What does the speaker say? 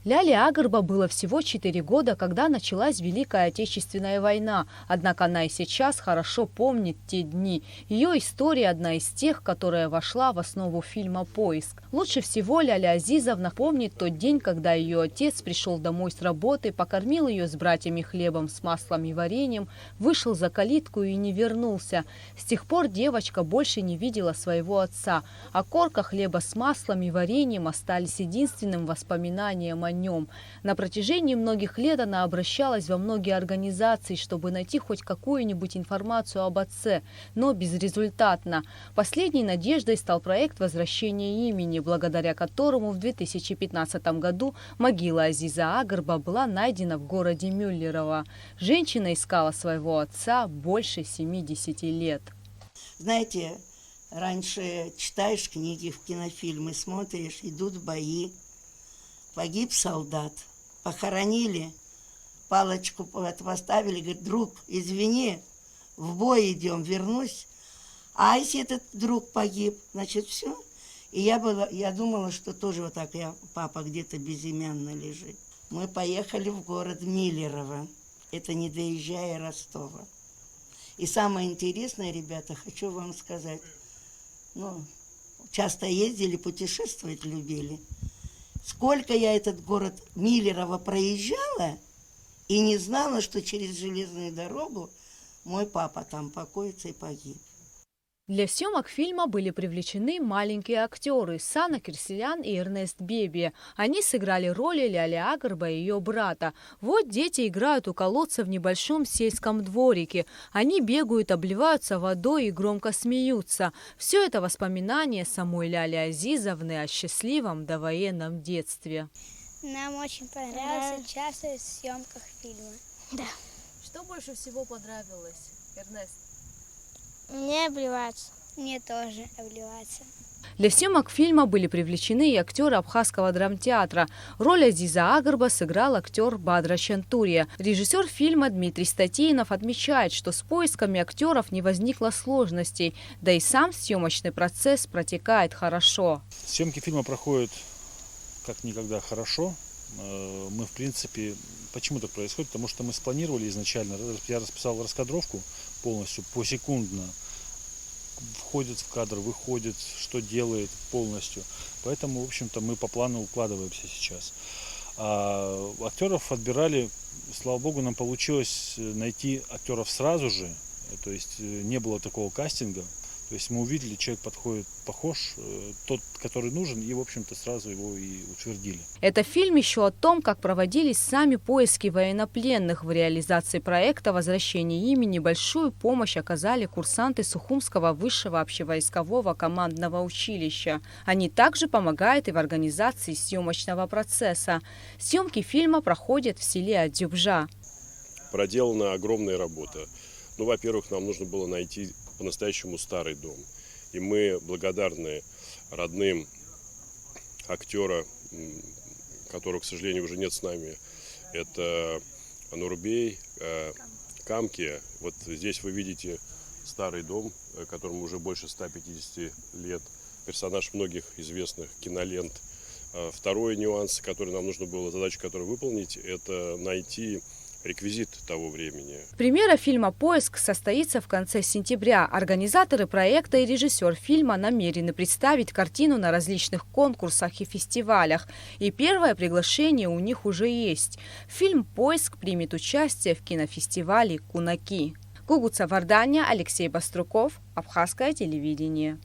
Ляле Агрба было всего 4 года, когда началась Великая Отечественная война. Однако она и сейчас хорошо помнит те дни. Ее история одна из тех, которая вошла в основу фильма «Поиск». Лучше всего Ляля Азизовна помнит тот день, когда ее отец пришел домой с работы, покормил ее с братьями хлебом с маслом и вареньем, вышел за калитку и не вернулся. С тех пор девочка больше не видела своего отца, а корка хлеба с маслом и вареньем остались единственным воспоминанием о нем. На протяжении многих лет она обращалась во многие организации, чтобы найти хоть какую-нибудь информацию об отце, но безрезультатно. Последней надеждой стал проект возвращения имени, благодаря которому в 2015 году могила Азиза Агрба была найдена в городе Мюллерово. Женщина искала своего отца больше 70 лет. Знаете, раньше читаешь книги, в кинофильмы смотришь, идут бои. Погиб солдат, похоронили, палочку поставили, говорит: друг, извини, в бой идем, вернусь. А если этот друг погиб, значит все. И я думала, что тоже вот так, папа где-то безымянно лежит. Мы поехали в город Миллерово, это не доезжая Ростова. И самое интересное, ребята, хочу вам сказать, часто ездили, путешествовать любили. Сколько я этот город Миллерово проезжала и не знала, что через железную дорогу мой папа там покоится и погиб. Для съемок фильма были привлечены маленькие актеры Сана Кирселян и Эрнест Беби. Они сыграли роли Ляли Агрба и ее брата. Вот дети играют у колодца в небольшом сельском дворике. Они бегают, обливаются водой и громко смеются. Все это воспоминания самой Ляли Азизовны о счастливом довоенном детстве. Нам очень понравилось участвовать в съемках фильма. Да. Что больше всего понравилось, Эрнест? Мне обливаться. Мне тоже обливаться. Для съемок фильма были привлечены и актеры Абхазского драмтеатра. Роль Азиза Агрба сыграл актер Бадра Чантурия. Режиссер фильма Дмитрий Статейнов отмечает, что с поисками актеров не возникло сложностей, да и сам съемочный процесс протекает хорошо. Съемки фильма проходят как никогда хорошо. Мы, в принципе, почему так происходит? Потому что мы спланировали изначально, я расписал раскадровку полностью, посекундно. Входит в кадр, выходит, что делает полностью. Поэтому, в общем-то, мы по плану укладываемся сейчас. А актеров отбирали, слава богу, нам получилось найти актеров сразу же. То есть не было такого кастинга. То есть мы увидели, человек подходит, похож, тот, который нужен, и, в общем-то, сразу его и утвердили. Это фильм еще о том, как проводились сами поиски военнопленных. В реализации проекта возвращения имени большую помощь оказали курсанты Сухумского высшего общевойскового командного училища. Они также помогают и в организации съемочного процесса. Съемки фильма проходят в селе Адзюбжа. Проделана огромная работа. Во-первых, нам нужно было найти по-настоящему старый дом. И мы благодарны родным актера, которого, к сожалению, уже нет с нами. Это Нурбей Камки. Вот здесь вы видите старый дом, которому уже больше 150 лет. Персонаж многих известных кинолент. Второй нюанс, который нам нужно было, задачу которую выполнить, это найти реквизит того времени. Премьера фильма «Поиск» состоится в конце сентября. Организаторы проекта и режиссер фильма намерены представить картину на различных конкурсах и фестивалях. И первое приглашение у них уже есть. Фильм «Поиск» примет участие в кинофестивале «Кунаки». Гугуца Варданя, Алексей Баструков, Абхазское телевидение.